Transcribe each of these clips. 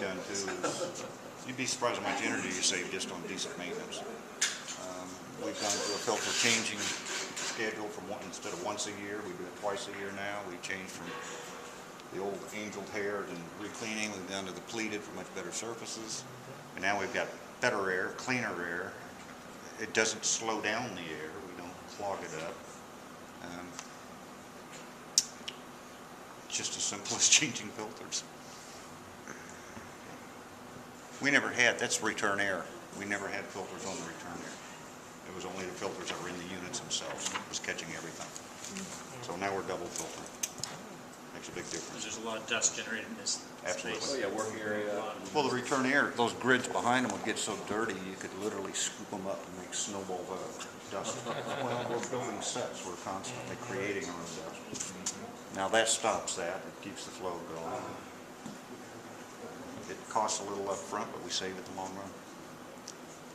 done too is, you'd be surprised how much energy you save just on decent maintenance. We've gone through a filter changing schedule from instead of once a year, we do it twice a year now. We changed from the old angel hair and re-cleaning, we've gone to the pleated for much better surfaces. And now we've got better air, cleaner air. It doesn't slow down the air, we don't clog it up. Just as simple as changing filters. We never had, that's return air. We never had filters on the return air. It was only the filters that were in the units themselves. It was catching everything. So now we're double filtering. Makes a big difference. There's a lot of dust generated in this Absolutely. space. Oh, yeah, working area. Well, the return air, those grids behind them would get so dirty, you could literally scoop them up and make snowballs out of dust. Well, we're building sets, we're constantly creating our own dust. Now that stops that, it keeps the flow going. It costs a little up front, but we save it in the long run.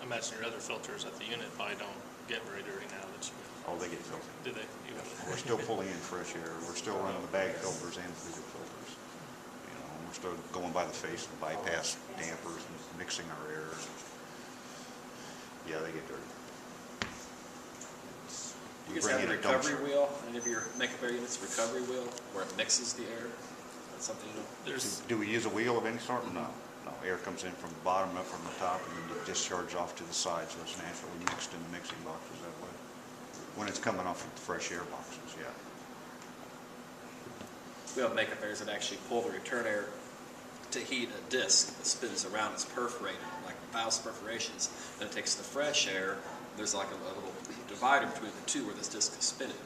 I imagine your other filters at the unit probably don't get very dirty now that you, Oh, they get filtered. do they? Even? We're still pulling in fresh air. We're still running the bag filters and pleated filters. You know, we're still going by the face and bypass dampers and mixing our air. Yeah, they get dirty. You guys have a recovery wheel? Any of your makeup air units, recovery wheel, where it mixes the air? That's something you know? There's, Do we use a wheel of any sort? No. No, air comes in from the bottom, up from the top, and then it discharges off to the side, so it's naturally mixed in the mixing boxes that way. When it's coming off of the fresh air boxes, yeah. We have makeup airs that actually pull the return air to heat a disc that spins around. It's perforated, like 1,000 perforations. Then it takes the fresh air. There's like a little divider between the two where this disc is spinning.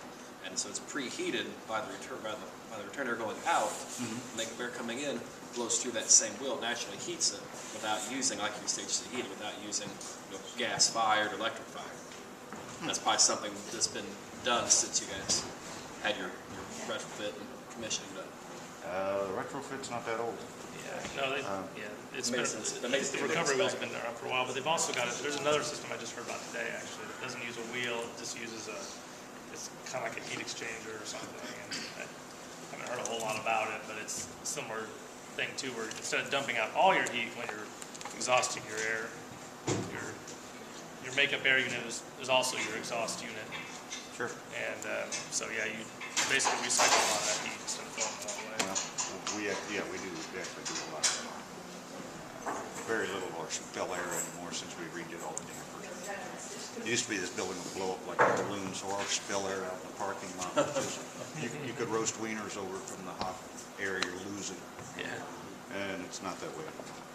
And so it's preheated by the return air going out. Makeup air coming in blows through that same wheel, naturally heats it without using, like you staged the heating, without using gas-fired, electric fired. That's probably something that's been done since you guys had your retrofit and commissioning done. The retrofit's not that old. no, they, it's been, Amazing. the recovery wheel's been there for a while, but they've also got there's another system I just heard about today, actually, that doesn't use a wheel, it just uses it's kind of like a heat exchanger or something, and I haven't heard a whole lot about it, but it's a similar thing too, where instead of dumping out all your heat when you're exhausting your air, your makeup air unit is also your exhaust unit. Sure. And so, yeah, you basically recycle a lot of that heat instead of throwing it all away. Well, we actually do a lot of that. Very little of our spill air anymore since we redid all the dampers. It used to be this building would blow up like a balloon, so our spill air out in the parking lot was just, you could roast wieners over from the hot air you're losing. Yeah. And it's not that way anymore.